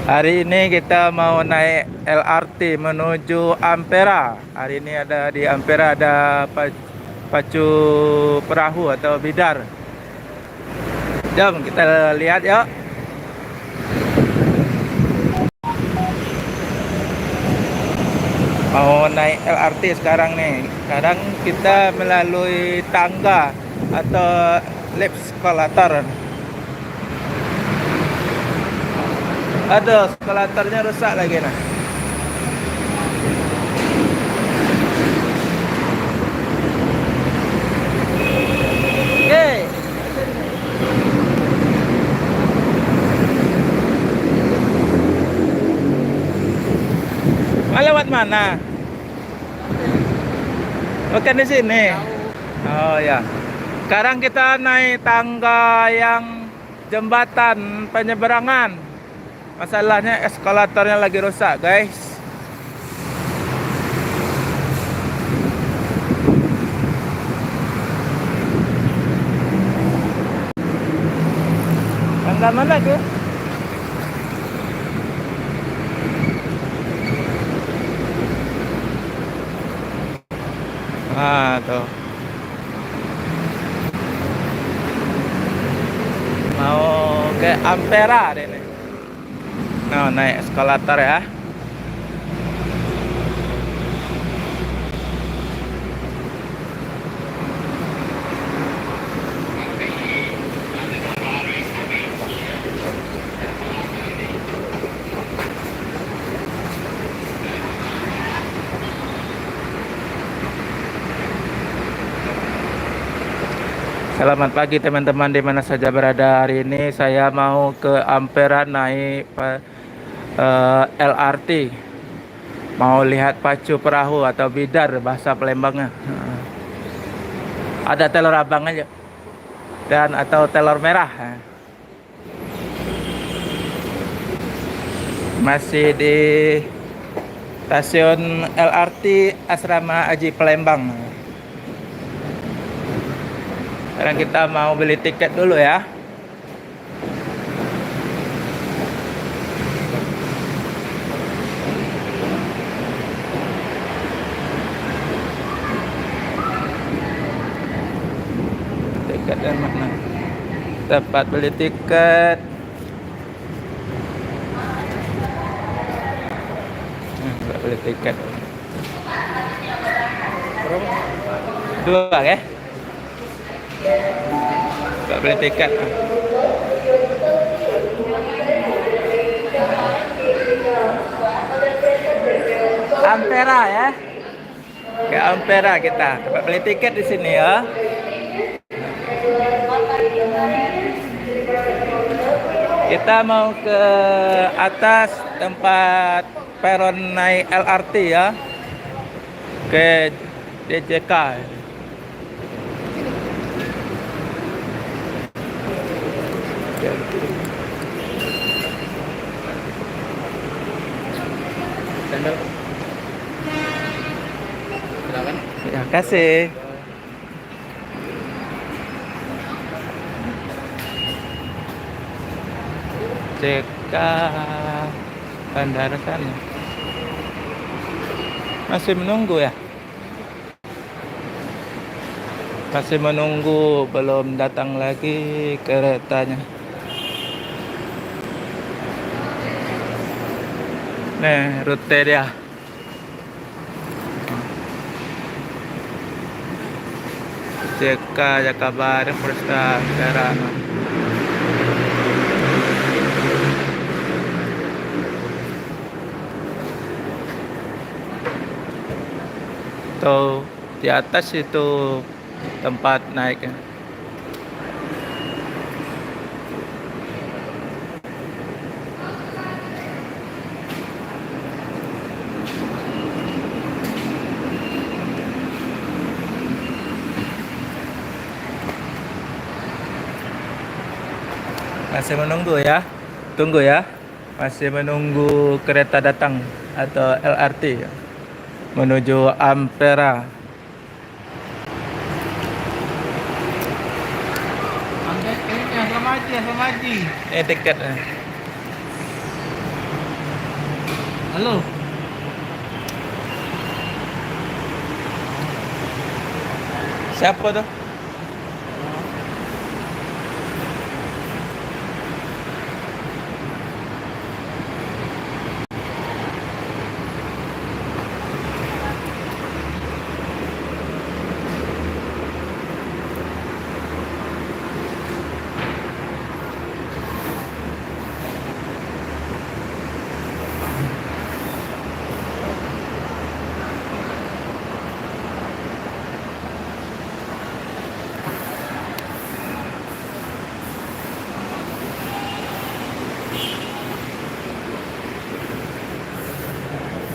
Hari ini kita mau naik LRT menuju Ampera. Hari ini ada di Ampera ada pacu perahu atau bidar. Jom kita lihat yuk. Mau naik LRT sekarang nih. Sekarang kita melalui tangga atau lift eskalator. Aduh, eskalatornya rusak lagi nah. Oke. Mau lewat mana? Bukan di sini. Oh ya. Sekarang kita naik tangga yang jembatan penyeberangan. Masalahnya eskalatornya lagi rusak, guys. Tangga mana tuh? Ah, tuh. Mau ke Ampera deh nih. Nah, naik eskalator ya. Selamat pagi teman-teman di mana saja berada. Hari ini saya mau ke Ampera naik LRT. Mau lihat pacu perahu atau bidar bahasa Palembangnya. Ada telur abang aja dan atau telur merah. Masih di stasiun LRT Asrama Haji Palembang. Sekarang kita mau beli tiket dulu ya. Tiket dan mana? Tempat beli tiket. Beli tiket. Dua ya? Gak beli tiket. Ampera ya. Ke Ampera kita. Dapat beli tiket di sini ya. Kita mau ke atas tempat peron naik LRT ya. Ke DJK. Silakan. Terima kasih. JK Bandara sana. Masih menunggu ya? Masih menunggu, belum datang lagi keretanya. Nih rute dia. JK Jakabaring Presta Serana. Tuh di atas itu tempat naiknya. Masih menunggu ya. Tunggu ya. Masih menunggu kereta datang atau LRT menuju Ampera. Ini tiket. Halo. Siapa tuh?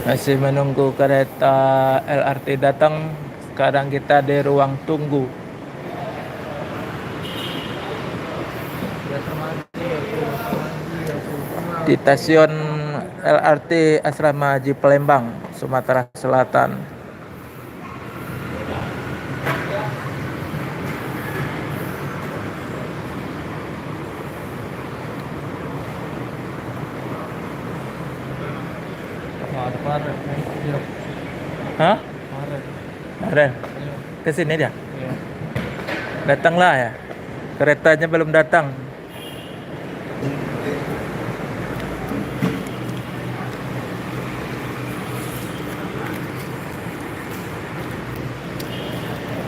Masih menunggu kereta LRT datang. Sekarang kita di ruang tunggu di stasiun LRT Asrama Haji Palembang, Sumatera Selatan. Hah? Kemarin. Ke sini dia? Iya. Datanglah ya. Keretanya belum datang.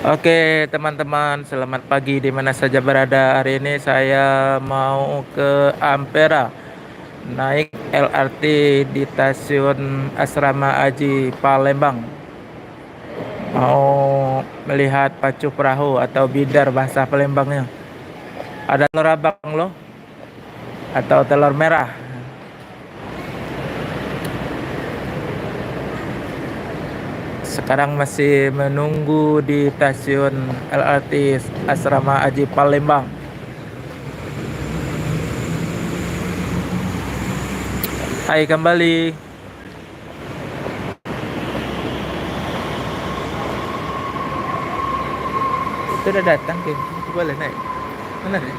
Oke teman-teman, selamat pagi di mana saja berada. Hari ini saya mau ke Ampera, naik LRT di stasiun Asrama Haji Palembang. Mau melihat pacu perahu atau bidar bahasa Palembangnya. Ada telur abang loh, atau telur merah. Sekarang masih menunggu di stasiun LRT Asrama Haji Palembang. Hai kembali. Itu udah datang, Kim. Boleh naik. Mana nih?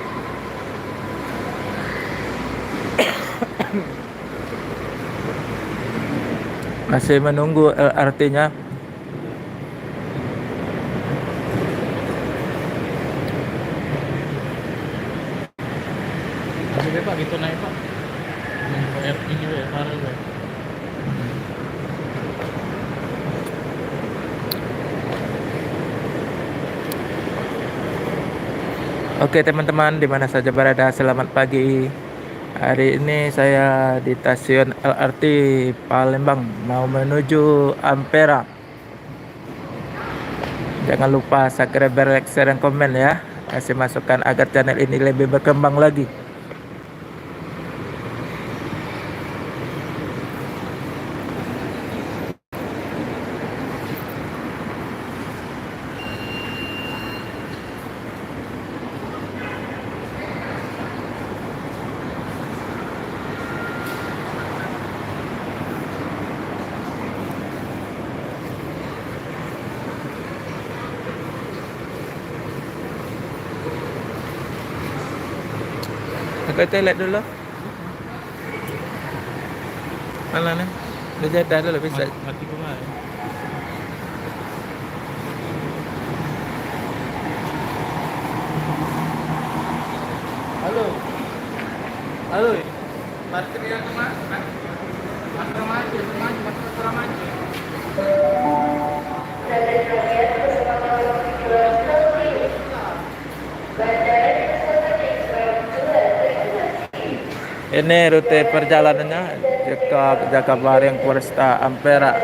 Masih menunggu LRT-nya. Masih Pak gitu naik Pak. Bayar ini ya, parah ya. Oke teman-teman, di mana saja berada, selamat pagi. Hari ini saya di stasiun LRT Palembang, mau menuju Ampera. Jangan lupa subscribe, like, share, dan komen ya. Kasih masukan agar channel ini lebih berkembang lagi. Ke toilet dulu. Mana nih? Udah jeda dulu bisa. Mati kemana? Halo. Halo. Material kemana? Material maju, material maju. Ini rute perjalanannya Jakabaring Foresta Ampera.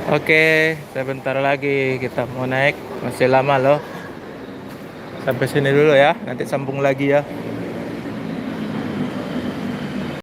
Oke, sebentar lagi kita mau naik. Masih lama loh. Sampai sini dulu ya. Nanti sambung lagi ya.